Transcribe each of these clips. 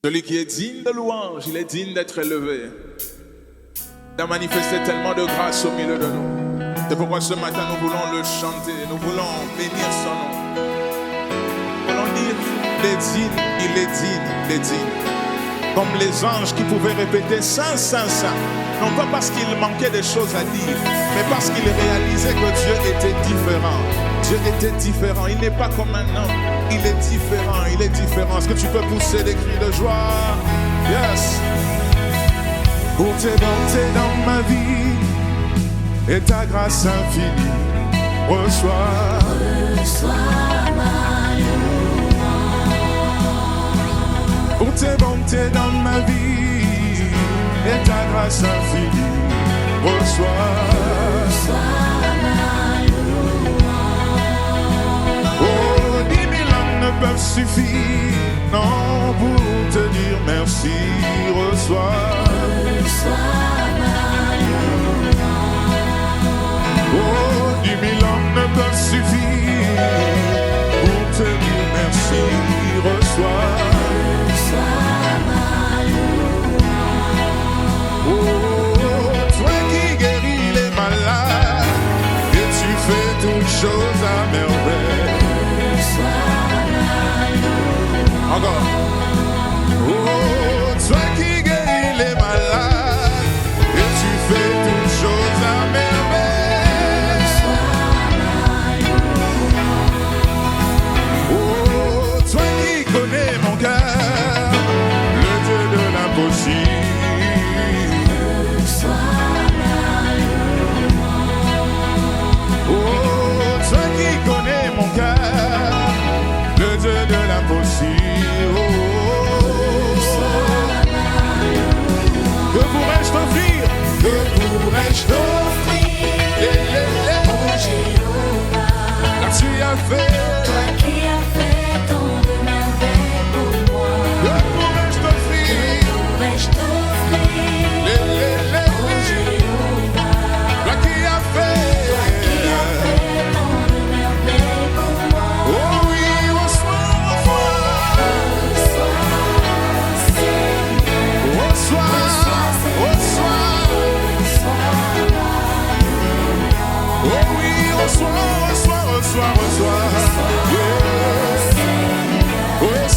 Celui qui est digne de louange, il est digne d'être élevé. Il a manifesté tellement de grâce au milieu de nous. C'est pourquoi ce matin nous voulons le chanter, nous voulons bénir son nom. Nous voulons dire, il est digne, il est digne, il est digne. Comme les anges qui pouvaient répéter Saint, Saint, Saint. Non pas parce qu'il manquait des choses à dire, mais parce qu'il réalisait que Dieu était différent. Dieu était différent, il n'est pas comme un homme. Il est différent, il est différent. Est-ce que tu peux pousser des cris de joie? Yes. Pour tes bontés dans ma vie et ta grâce infinie, reçois ma louange. Pour tes bontés dans ma vie et ta grâce infinie, reçois ma louange. Oh, 10 000 ans ne peuvent suffire, non, pour te dire merci, reçois ma louange. Oh, 10 000 ans ne peuvent suffire pour te dire merci, reçois ma louange. Oh, toi qui guéris les malades et tu fais toutes choses à merveille. Encore. Oh, toi qui guéris les malades et tu fais toutes choses à merveille. Oh, toi qui connais mon cœur, le Dieu de l'impossible. Oh, toi qui connais mon cœur, le Dieu de l'impossible. Que pourrais-je t'offrir? Que pourrais-je t'offrir? Oh Jéhovah, car tu as fait, toi qui as fait tant de merveilles pour moi. Que pourrais-je t'offrir? Que pourrais-je t'offrir? Oh Jéhovah, toi qui as fait, tant de merveilles pour moi. Oh oui, reçois,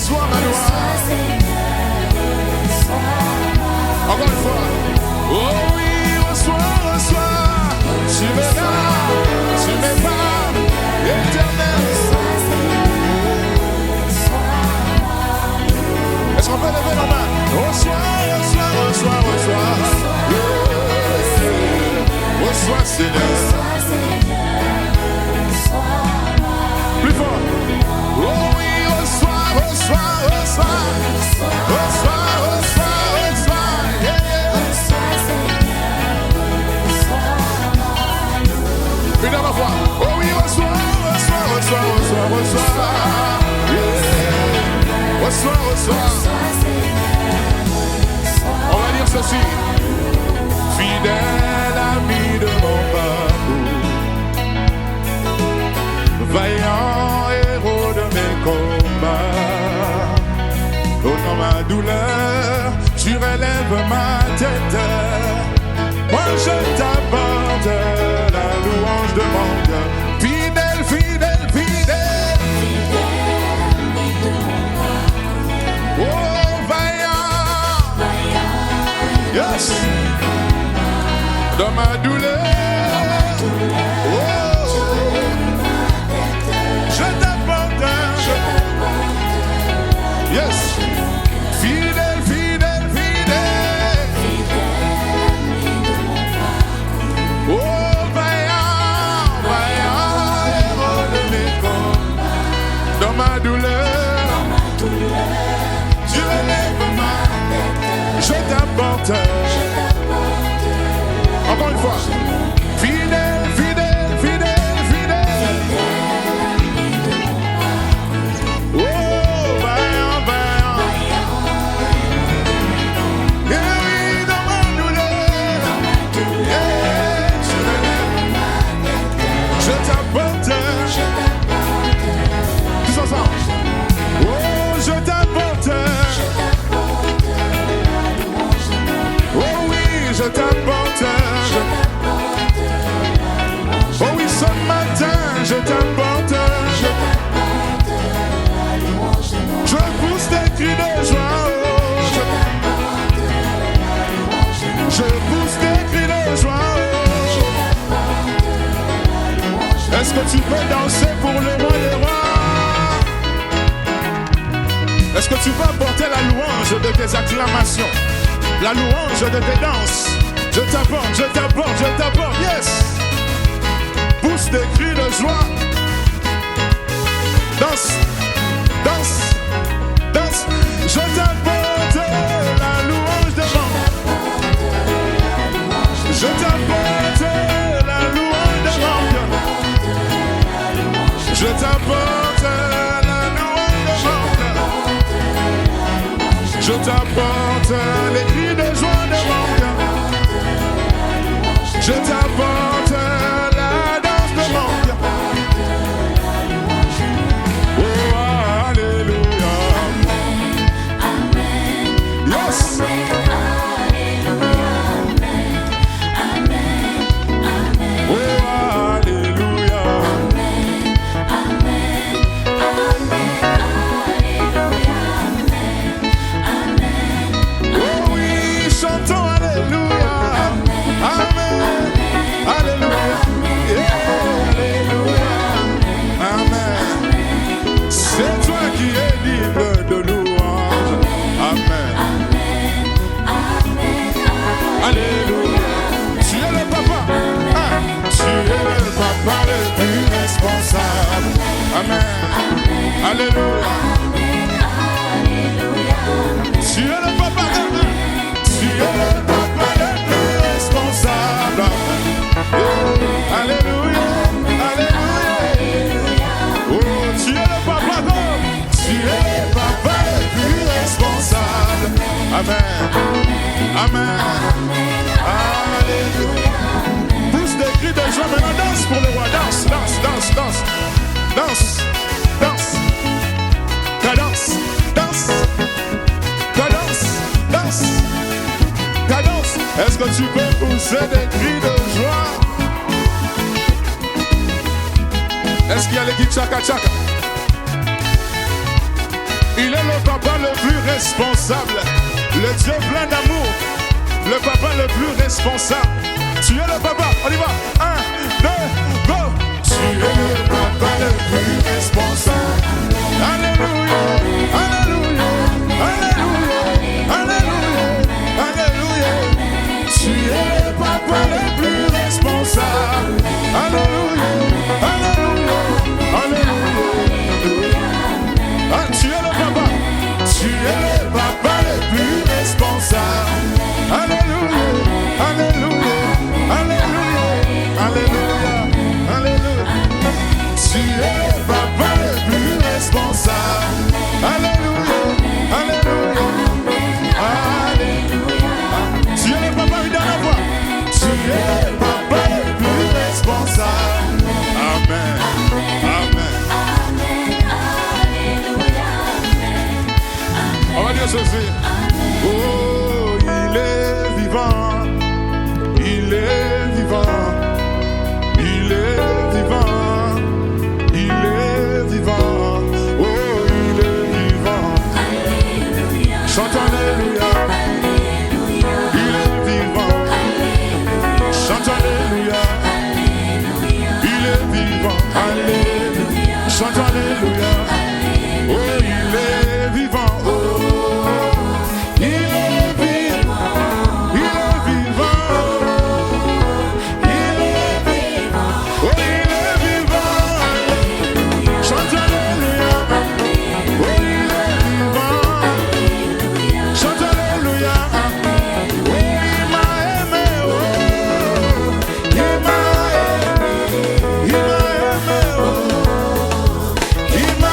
reçois ma louange. Encore une fois. Oh oui, reçois. Tu me parles, éternel. Est-ce qu'on peut lever nos mains? Reçois. Reçois, Seigneur. Plus fort. Oh oui, reçois. Une dernière fois. Oh oui, reçois. Yeah. Reçois. On va dire ceci. Fidèle ami de mon parcours, vaillant héros de mes combats, dans ma douleur, tu relèves ma tête. Moi je t'apporte la louange de mon cœur. Fidèle. Oh, vaillant. Yes. Dans ma douleur. Je t'apporte. Yes. Fidèle. Oh, vaillant, héros de mes combats. Dans ma douleur, tu relèves ma tête. Je t'apporte. Encore une fois. tu peux danser pour le roi des rois? Est-ce que tu vas porter la louange de tes acclamations, la louange de tes danses? Je t'apporte, je t'apporte, je t'apporte, yes! Pousse des cris de joie. Danse, danse, danse. Je t'apporte la louange de mon cœur. Je t'apporte la louange de mon cœur. Je t'apporte la louange de mon cœur. Je t'apporte les cris de joie de mon cœur. Je t'apporte la danse de mon cœur. Oh, alléluia. Yes. Oh, alléluia. Oh oui, chantons alléluia. Amen. Alléluia. Yeah, alléluia. Amen. C'est toi qui es digne de louange. Amen. Alléluia. Tu es le papa. Ah, tu es le papa le plus responsable. Amen. Alléluia. Tu es le papa. Tu es le papa le plus responsable. Alléluia. Alléluia. Oh, tu es le papa. Tu es le papa le plus responsable. Amen. Amen. Alléluia. Pousse des cris de joie. Maintenant, danse pour le roi. Danse, danse, danse, danse. Danse, danse. Cadence, danse. Cadence, danse. Cadence. Est-ce que tu peux pousser des cris de joie? Est-ce qu'il y a l'équipe Chaka Chaka? Il est le papa le plus responsable, le Dieu plein d'amour, le papa le plus responsable. Tu es le papa, on y va. 1, 2, go. Tu es le papa le plus responsable. Alléluia, alléluia, alléluia, alléluia, alléluia. Tu es le papa le plus responsable. Alléluia, alléluia, alléluia. Ah, tu es le papa. Tu es le papa le plus responsable. Alléluia, alléluia, alléluia, alléluia, alléluia. Tu es le papa le plus responsable. Alléluia, alléluia, alléluia. Tu es le papa, oui, dans la voix. Tu es le papa le plus responsable. Amen, amen. On va dire ceci. Oh, il est vivant. Il est vivant. Il est vivant. Il est vivant. Oh, il est vivant. Alléluia. Chante alléluia. Alléluia. Il est vivant. Alléluia. Chante alléluia. Alléluia. Il est vivant. Alléluia. Chante alléluia. Oh, il est vivant. Oh, il est vivant. Il est vivant. Il est vivant. Oh, il est vivant. Chante alléluia. Oh, il est vivant. Chante alléluia. Oh, il m'a aimé. Oh, il m'a aimé. Il m'a aimé. Oh, il m'a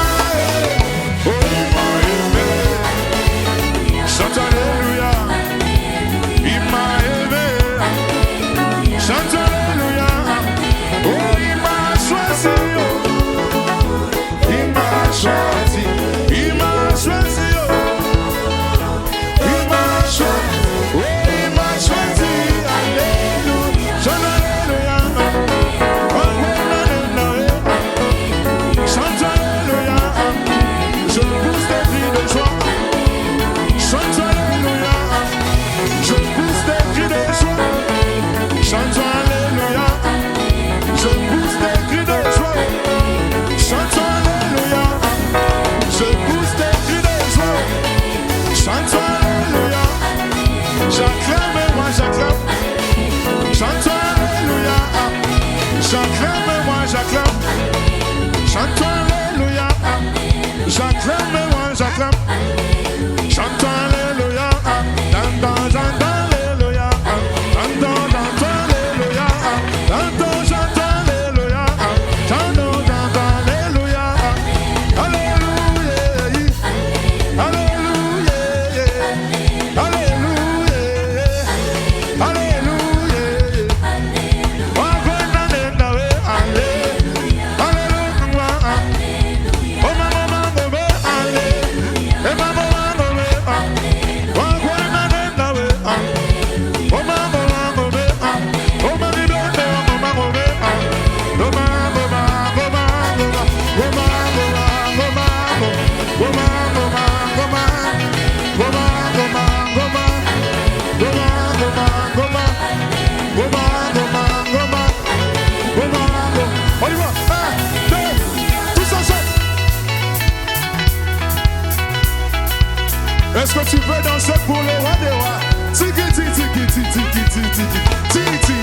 tu peux danser pour le roi des rois? Tiki, tiki, tiki, tiki, tiki, tiki, tiki.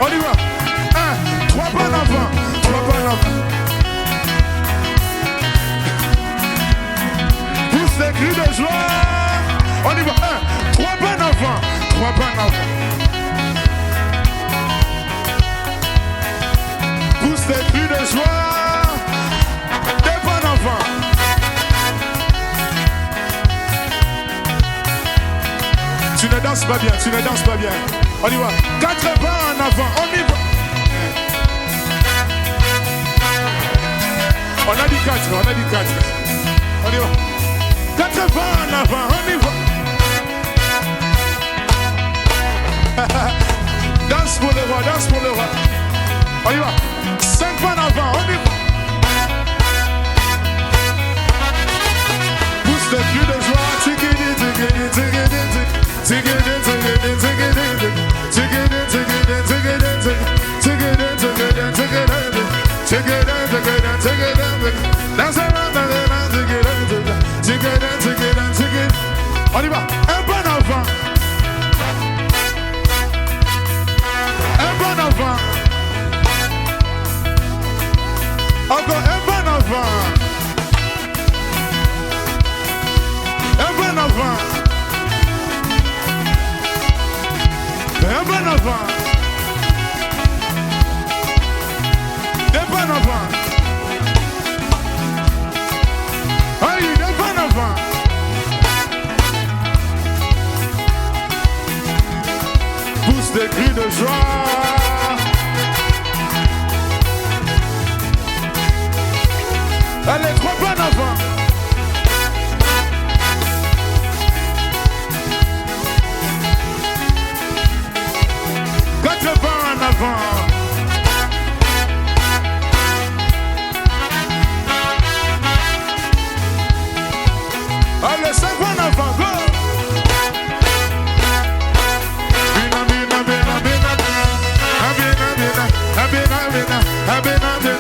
On y va. 1, 3 pas en avant. 3 pas en avant. Pousse des cris de joie. On y va. 1, 3 pas en avant. 3 pas en avant. Pousse des cris de joie. 2 pas en avant. Tu ne danses pas bien, tu ne danses pas bien. On y va. 4 pas en avant, on y va. On a dit 4, on a dit 4. On y va. 4 pas en avant, on y va. Danse pour le roi, danse pour le roi. On y va. 5 pas en avant, on y va. Pousse le cri de joie. Tigidi, tigidi, tigidi, tigidi, tigidi, tigidi, tigidi, tigidi, tigidi, tigidi, tigidi, tigidi, tigidi. Danse around the land, tigidi, tigidi, tigidi, tigidi. On y va. Un pas en avant. Un pas en avant. Encore un pas en avant. Un pas en avant. Un pas en avant. 2 pas en avant. Aïe, 2 pas en avant. Pousse des cris de joie. Allez, 3 pas en avant. En avant. Allez, 5 en avant, go. Bina, bina, bina, bina, bina, bina, bina, bina, bina, bina, bina, bina,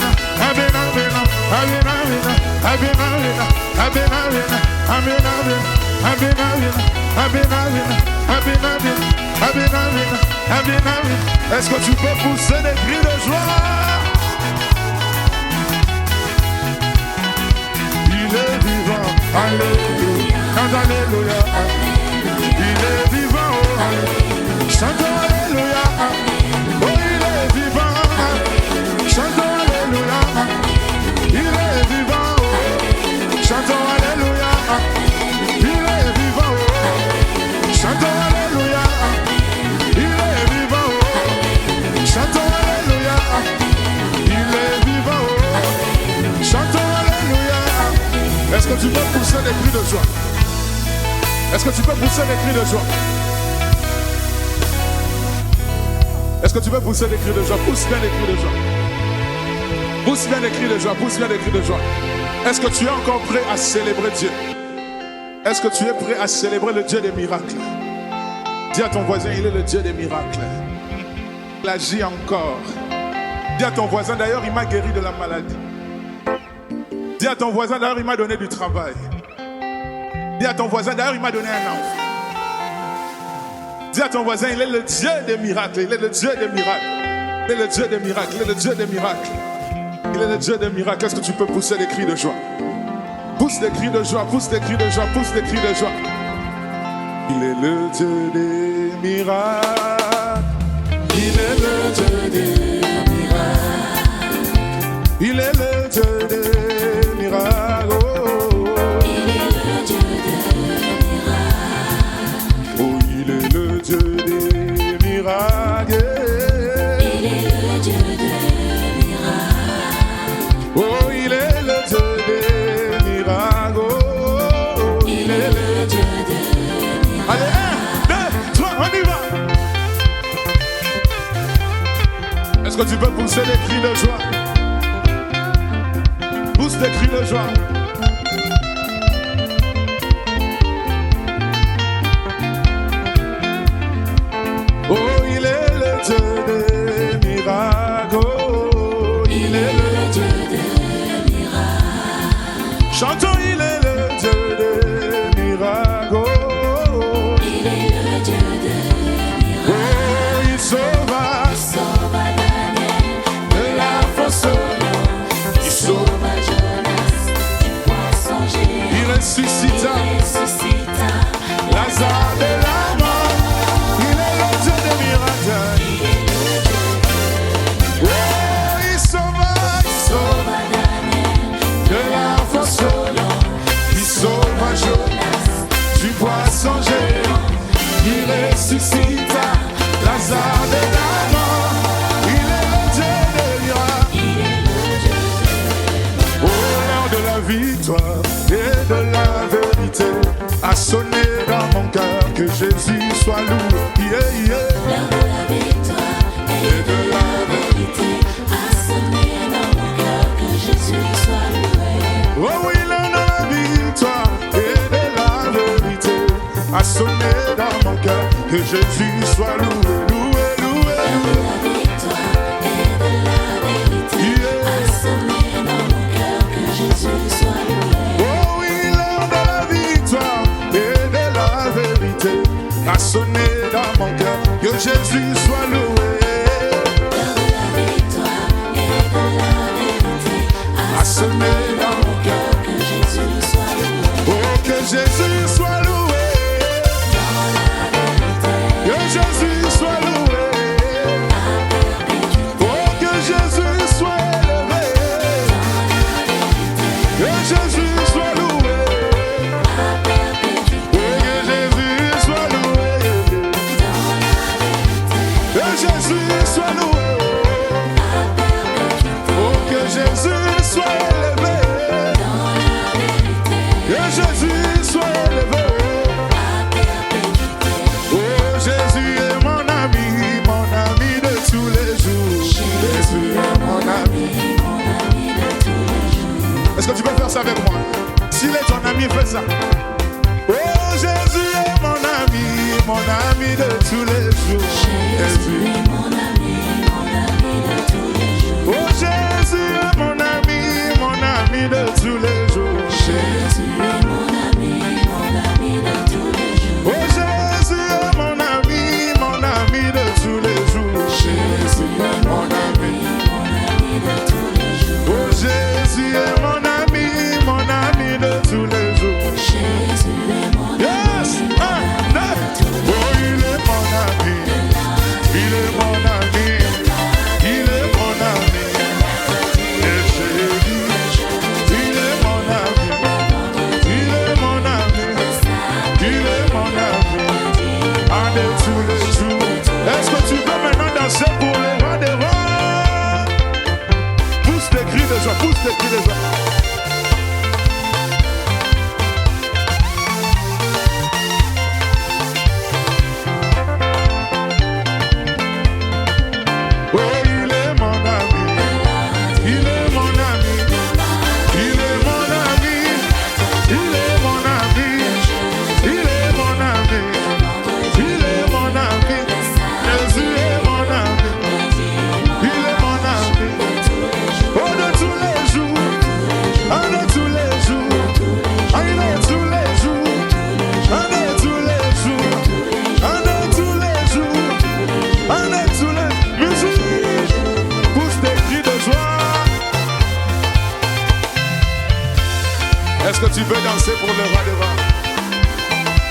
est-ce que tu peux pousser des cris de joie? Il est vivant, alléluia, chante alléluia, il est vivant, oh, chante alléluia, oh, il est vivant, chante alléluia, il est vivant, oh, chante alléluia, il est vivant, oh, chante alléluia, il est vivant, oh, chante alléluia, il est vivant, oh, chante alléluia. Est-ce que tu peux pousser des cris de joie? Est-ce que tu peux pousser des cris de joie? Est-ce que tu peux pousser des cris de joie? Pousse bien des cris de joie. Pousse bien des cris de joie, pousse bien des cris de joie. Est-ce que tu es encore prêt à célébrer Dieu? Est-ce que tu es prêt à célébrer le Dieu des miracles? Dis à ton voisin, il est le Dieu des miracles. Il agit encore. Dis à ton voisin, d'ailleurs, il m'a guéri de la maladie. Dis à ton voisin, d'ailleurs, il m'a donné du travail. Dis à ton voisin, d'ailleurs, il m'a donné un enfant. Dis à ton voisin, il est le Dieu des miracles. Il est le Dieu des miracles. Il est le Dieu des miracles. Il est le Dieu des miracles. Il est le Dieu des miracles. Est-ce que tu peux pousser des cris de joie? Pousse des cris de joie, pousse des cris de joie, pousse des cris de joie. Il est le Dieu des miracles. Il est le Dieu des miracles. Il est le Dieu des miracles. Oh. Il est le Dieu des miracles. Oh, il est le Dieu des miracles. Il est le Dieu des miracles. Oh, il est le Dieu des miracles. Oh, il est le Dieu des miracles. Allez, 1, 2, 3, on y va. Est-ce que tu peux pousser des cris de joie? Pousse des cris de joie. Oh, il est le Dieu des miracles. Oh, il est le Dieu des miracles. Chantons, il est le Dieu des miracles. Il est le Dieu des miracles. Oh, il sauva Daniel de la fosse au lion. Il sauva Jonas du poisson géant. Il ressuscita Lazare de la mort. Il est le Dieu des miracles. Oh, il sauva Daniel de la fosse au lion. Il sauva Jonas du poisson géant. Il ressuscita Lazare de la mort. Il est le Dieu des miracles. Oh, l'heure de la victoire et de la vérité a sonné dans mon cœur, que Jésus soit loué. Yeah, yeah. L'heure de la victoire et de la vérité a sonné dans mon cœur, que Jésus soit loué. Oh oui, l'heure de la victoire et de la vérité a sonné dans mon cœur, que Jésus soit loué, loué, loué. L'heure de la victoire et de la vérité a sonné dans mon cœur, que Jésus soit loué. Oh oui, l'heure de la victoire et de la vérité a sonné dans mon cœur, que Jésus soit loué. L'heure de la victoire et de la vérité a sonné dans mon cœur, que Jésus soit loué. Oh, que Jésus soit loué. Dans la vérité, Que Jésus soit loué. à perpétuité. Oh, que Jésus soit élevé. Que Jésus soit loué. À perpétuité. Oh, que Jésus soit loué. Que Jésus soit loué. Oh, que Jésus soit élevé. Que Jésus soit élevé. Oh, Jésus est mon ami de tous les jours. Jésus est mon ami. Est-ce que tu peux faire ça avec moi? S'il est ton ami, fais ça. Oh, Jésus est mon ami de tous les jours. Jésus. Oh, Jésus est mon ami de tous les jours. Jésus. Oh, Jésus est mon ami de tous les jours. Jésus est mon ami. Oh, Jésus est mon ami de tous les jours. Yes! Un, deux. Oh, il est mon ami. Il est mon ami. Il est mon ami. Et j'ai dit, il est mon ami. Il est mon ami. Il est mon ami. Un de tous les jours. Est-ce que tu veux maintenant danser pour les rois des rois? Pousse tes cris de joie, pousse tes cris de joie. Oh, il est mon ami. Il est mon ami. Il est mon ami. Il est mon ami. Il est mon ami. Il est mon ami. Jésus est mon ami. Il est mon ami. Oh, de tous les jours. Un de tous les jours. Un de tous les jours. Un de tous les jours. Un de tous les jours. Un de tous les musiques. Pousse des cris de joie. Est-ce que tu veux danser pour le roi des rois?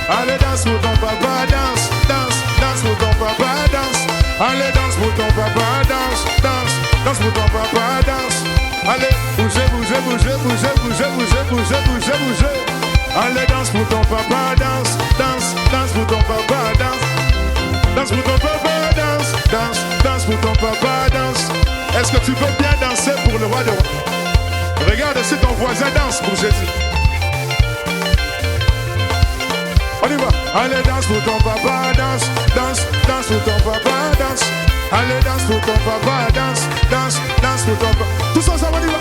Allez, danse pour ton papa, danse, danse, danse pour ton papa, danse. Allez, danse pour ton papa, danse, danse, danse pour ton papa, danse. Allez, bougez, bougez, bougez, bougez, bougez, bougez, bougez, bougez, bougez. Allez, danse pour ton papa, danse, danse, danse pour ton papa, danse. Danse pour ton papa, danse, danse, danse pour ton papa, danse. Est-ce que tu veux bien danser pour le roi des rois? Regarde si ton voisin danse pour Jésus. On y va. Allez, danse pour ton papa, danse, danse, danse pour ton papa, danse. Allez, danse pour ton papa, danse, danse, danse pour ton papa. Tous ensemble, on y va.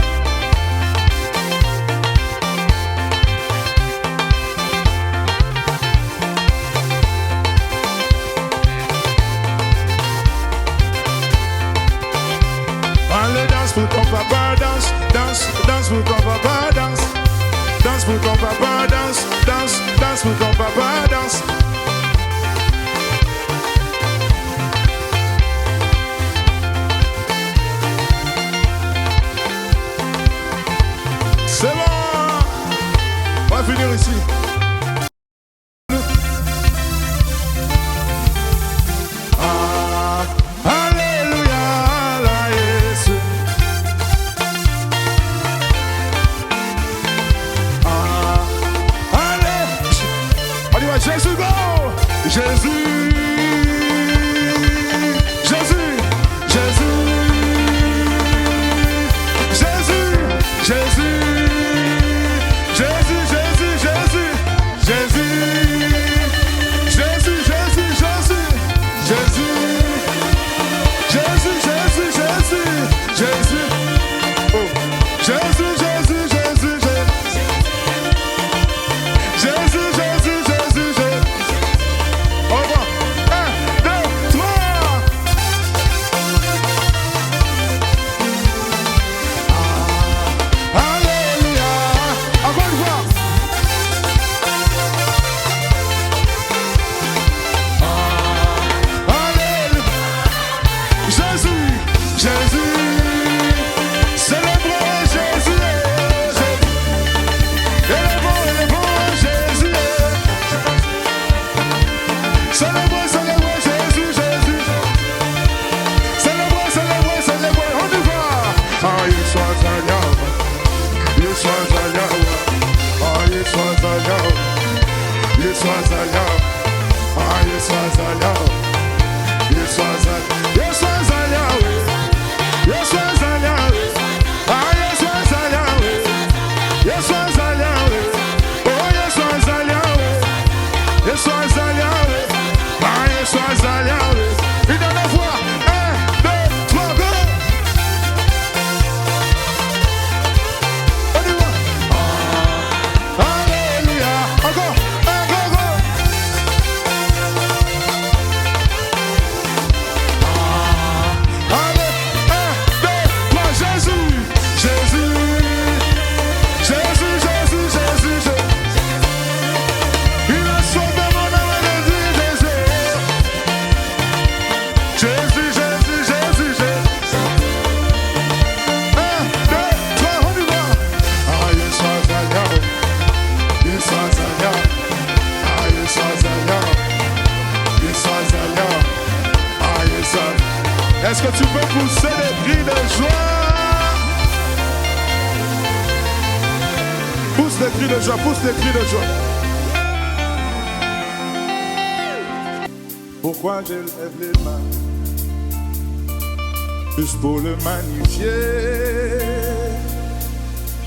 Allez, danse pour ton papa, danse, danse, danse pour ton papa, danse. Danse pour ton papa, danse, danse, danse pour ton papa, danse. C'est bon. On va finir ici. Jésus, go! Jésus, Jésus, Jésus, Jésus, Jésus, Jésus, Jésus, Jésus, Jésus, Jésus, Jésus, Jésus, Jésus, Jésus, Jésus, Jésus, Jésus, oh, Jésus, Jésus, Jésus, Jésus, Jésus, Jésus. Est-ce que tu peux pousser des cris de joie? Pousse des cris de joie, pousse des cris de joie. Pourquoi je lève les mains? Juste pour le magnifier.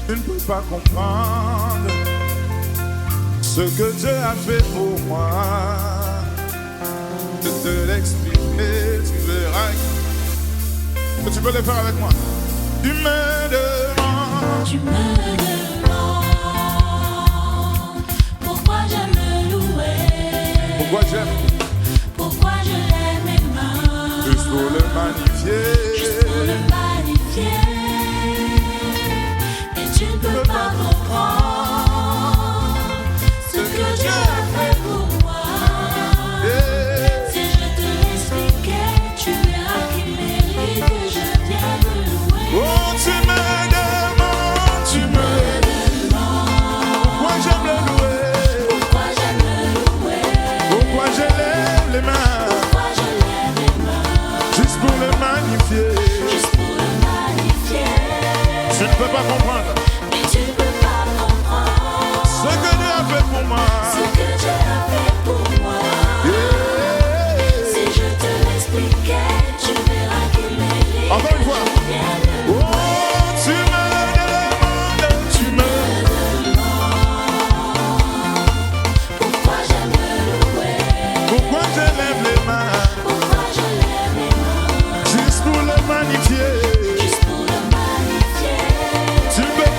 Je ne peux pas comprendre ce que Dieu a fait pour moi. Je te l'expliquer, tu verras. Tu peux le faire avec moi. Tu me demandes pourquoi j'aime le louer. Pourquoi j'aime? Pourquoi je lève mes mains. Juste pour le magnifier. Juste pour le magnifier. Et tu ne peux pas comprendre ce que Dieu a fait pour moi. Si je te l'expliquais, tu verras qu'il mérite que je vienne le louer. Oh, tu me demandes pourquoi j'aime le louer. Pourquoi j'aime le louer. Pourquoi je lève les mains. Pourquoi je lève les mains. Juste pour le magnifier. Juste pour le magnifier. Tu ne peux pas comprendre Mais tu ne peux pas comprendre ce que Dieu a fait pour moi. ce que Dieu a fait pour moi. Si je te l'expliquais, tu verras qu'il mérite. Encore une fois. que je vienne le louer. Oh, tu me demandes, tu me Pourquoi j'aime le louer. pourquoi je lève les mains. Pourquoi je lève les mains. Juste pour le magnifier. Juste pour le magnifier. Tu ne peux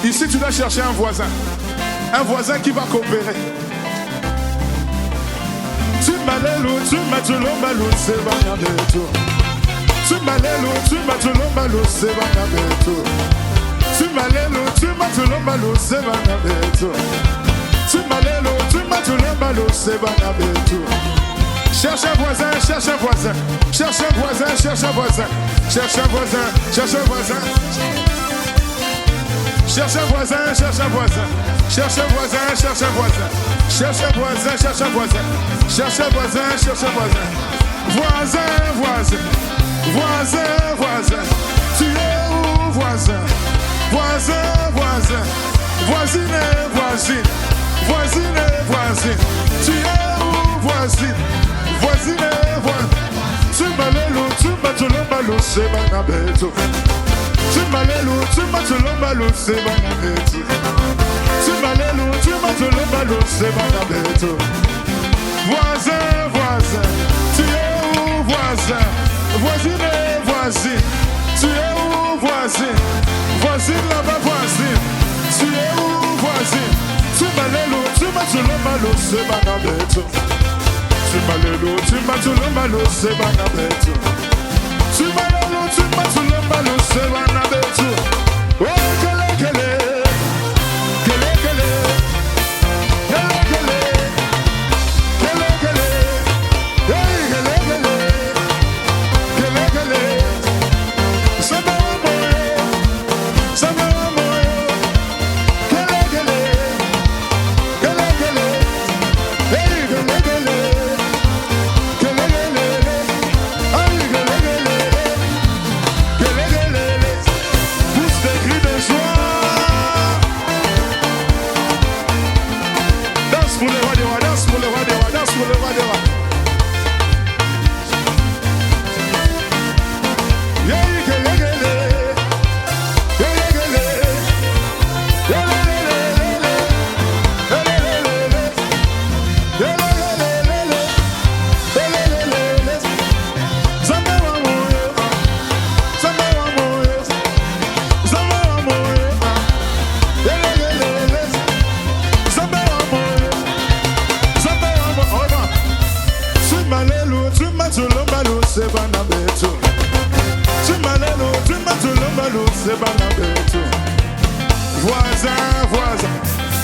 Ici, tu dois chercher un voisin qui va coopérer. Tu m'allèlu, tu m'as tout le malou, c'est pas tout. Tu m'allèlu, tu m'as tout le malou, c'est pas tout. Tu m'allèlu, tu m'as tout le malou, c'est pas tout. Tu m'allèlu, tu m'as tout le malou, c'est pas tout. Cherche un voisin, cherche un voisin, cherche un voisin, cherche un voisin, cherche un voisin, cherche un voisin. Cherche un voisin, cherche un voisin, cherche un voisin, cherche un voisin, cherche un voisin, cherche un voisin, cherche un voisin, cherche un voisin. Voisin, voisin, voisin, voisin, tu es où voisin? Voisin, voisin, voisine, voisine, voisine, voisine, tu es où voisine? Voisine, voisine, tu m'as l'eau, tu m'as tout le malou, c'est ma bête. Tu m'as l'eau, tu m'as tout le malou, c'est ma bête. Tu m'as l'eau, tu m'as tout le malou, c'est ma bête. Voisin, voisin, tu es où voisin? Voisine, voisine, tu es où voisine? Voisine là-bas, voisine, tu es où voisine? Tu m'as l'eau, tu m'as tout le malou, c'est ma bête. Tu m'as l'eau, tu m'as tout le malou, c'est ma bête. Tu m'as l'eau, tu m'as tout le malou, c'est ma bête. Oh, kele, kele, kele, kele, kele, kele, kele, kele, kele, kele, kele, kele. Ça va mourir, ça va mourir. Kele, kele, kele, kele, kele, kele.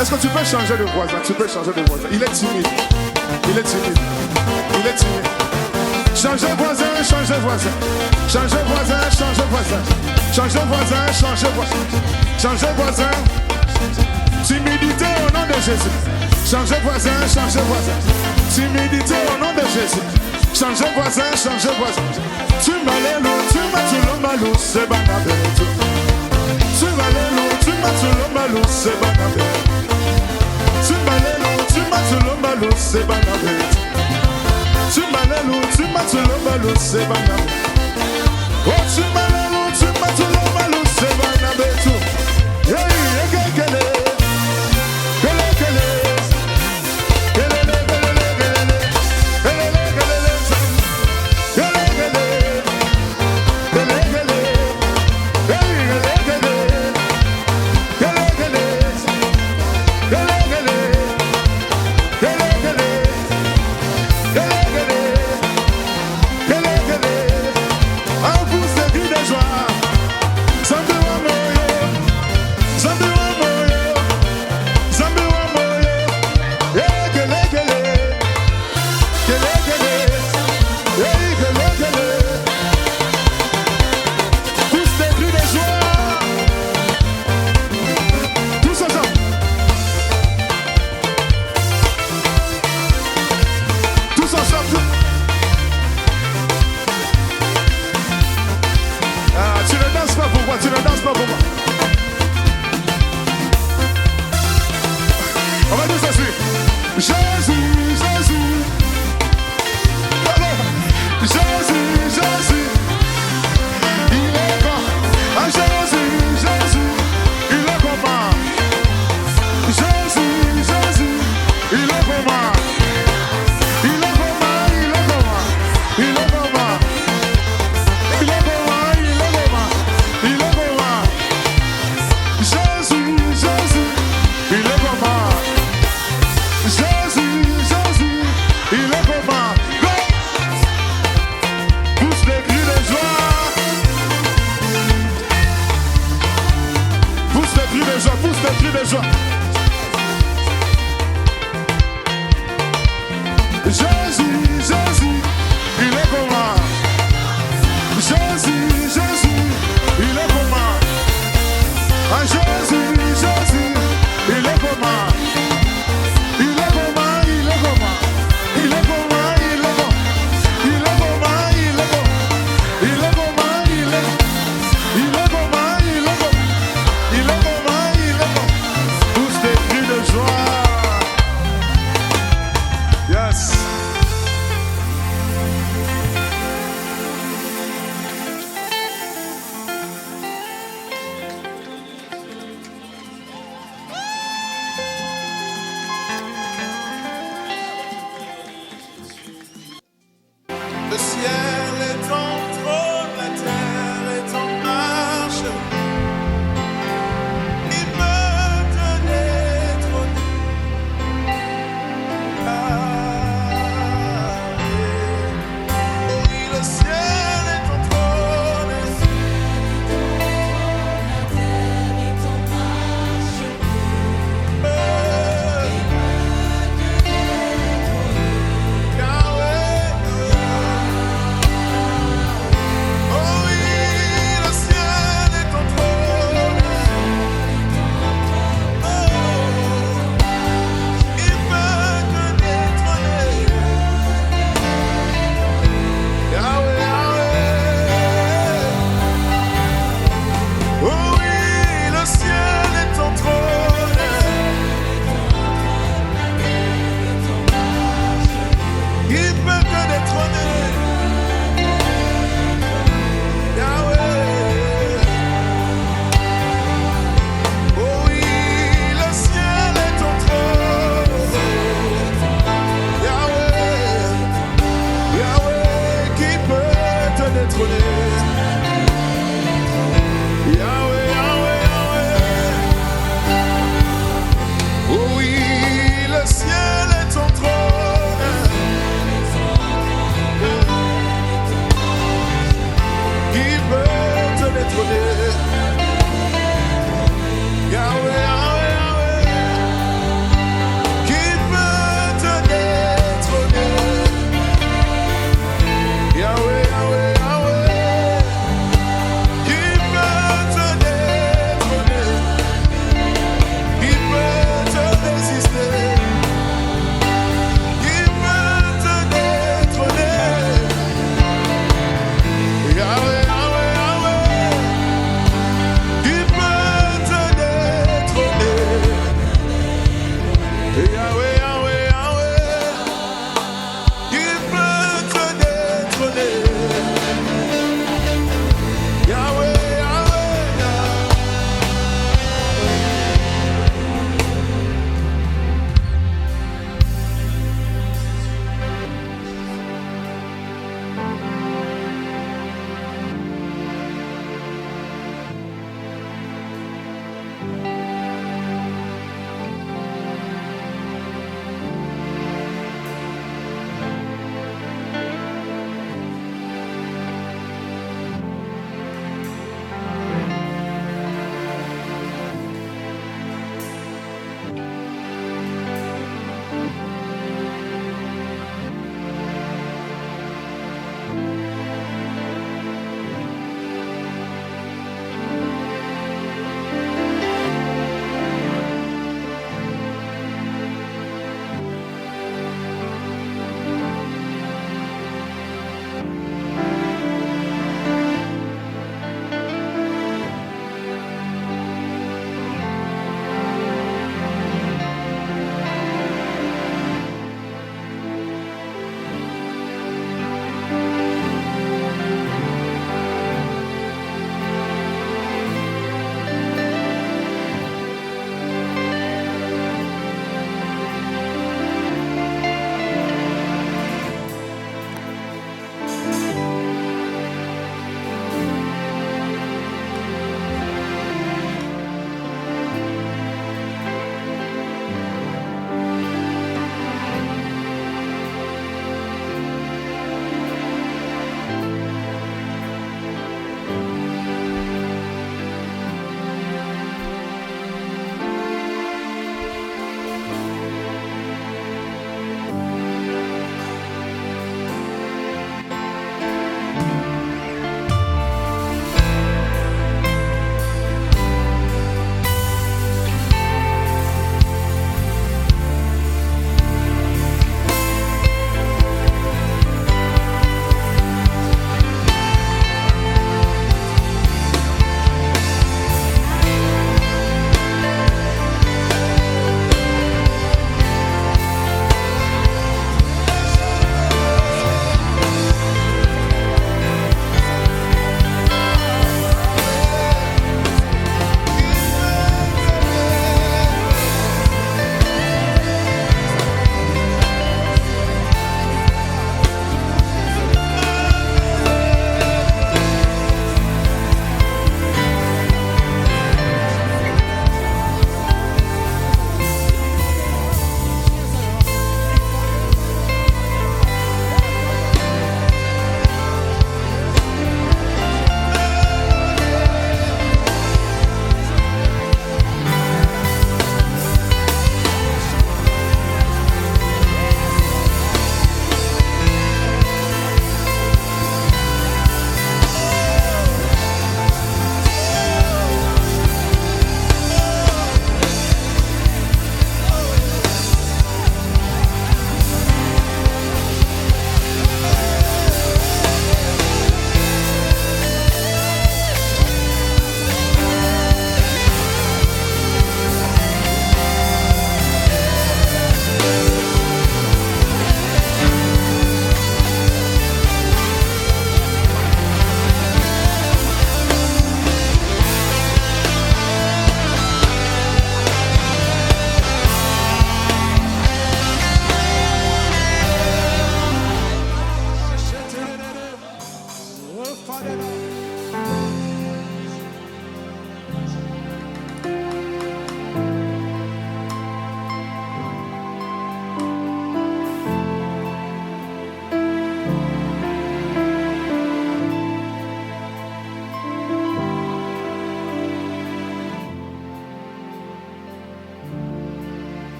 Est-ce que tu peux changer de voisin? Tu peux changer de voisin. Il est timide. Il est timide. Il est timide. Changez voisin, changez voisin. Changez voisin, changez voisin. Changez voisin, changez voisin. Changez voisin. Timidité au nom de Jésus. Changez voisin, changez voisin. Timidité au nom de Jésus. Changez voisin, changez voisin. Tu m'as l'eau, tu m'as tout le malou, c'est banabé. Tu m'as l'eau, tu m'as tout le malou, c'est banabé. Tu m'as l'eau, tu m'as tout le malou, c'est banabé. Tu m'as l'eau, tu m'as tout le malou, c'est banabé. Oh, tu m'as l'eau, tu m'as tout le malou, c'est banabé. Yeah, kele, kele, kele, kele, Jésus, Jésus, il est comment? Jésus, Jésus, il est comment? Go! Pousse des cris de joie. Pousse des cris de joie, pousse des cris de joie. Jésus, Jésus, il est comment? Jésus, Jésus, il est comment? Ah, Jésus, Jésus, il est comment? Il est comment? Il est comment? Il est comment? Il est comment? Il est comment? Il est comment? Il est comment? Il est comment? Il est comment? Il est comment? Il est comment? Il est comment? Tous des cris de joie. Yes.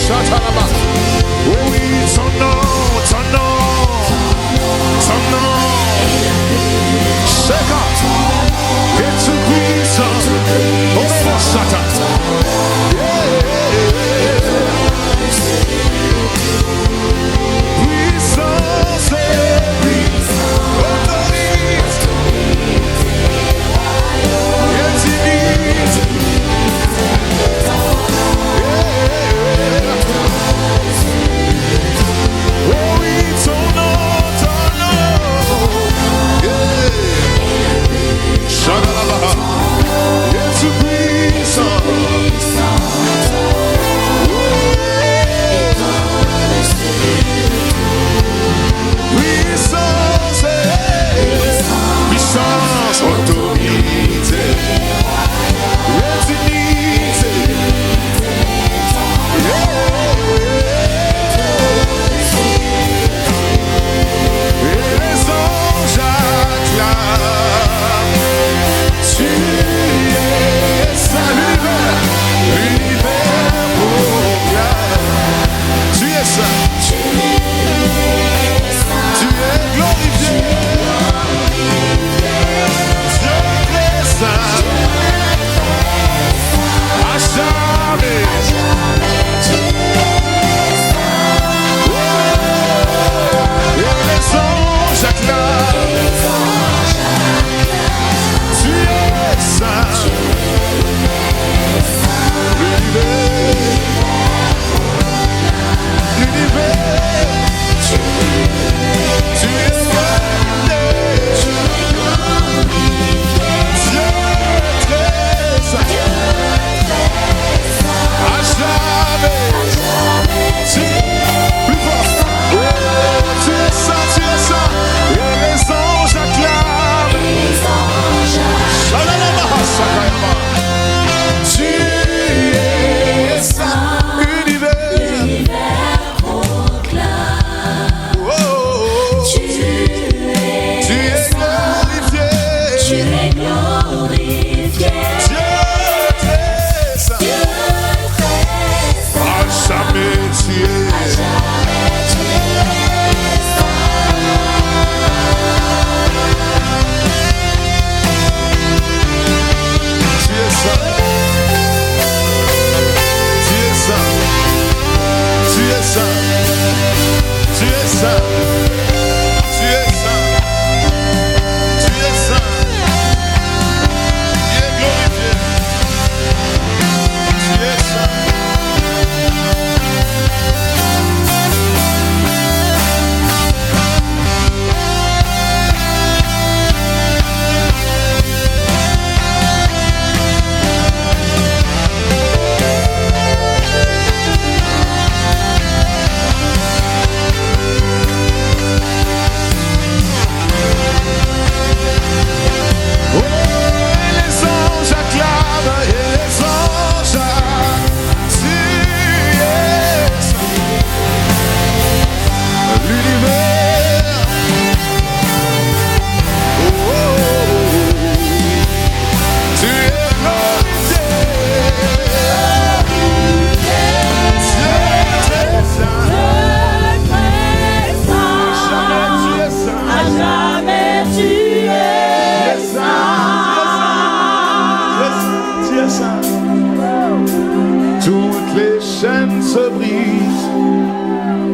Shatalaba. Oh oui, ton nom, ton nom, ton nom. Sheka. Et tout puissant. Oh non, Satan. Puissance et autorité. Puissance, autorité,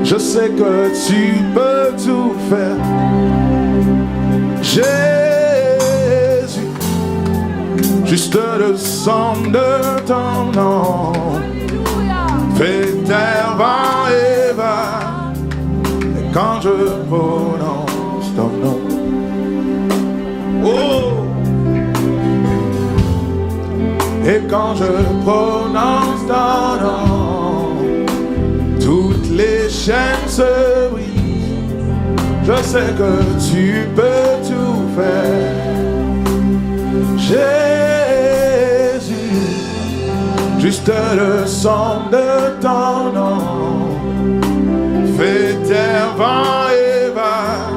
Je sais que tu peux tout faire, Jésus. Juste le son de ton nom fait taire vent et va. Et quand je prononce ton nom, oh. Et quand je prononce ton nom, toutes les chaînes se brisent. Je sais que tu peux tout faire, Jésus. Juste le son de ton nom fait taire vent et va.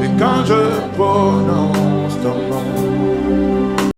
Et quand je prononce ton nom,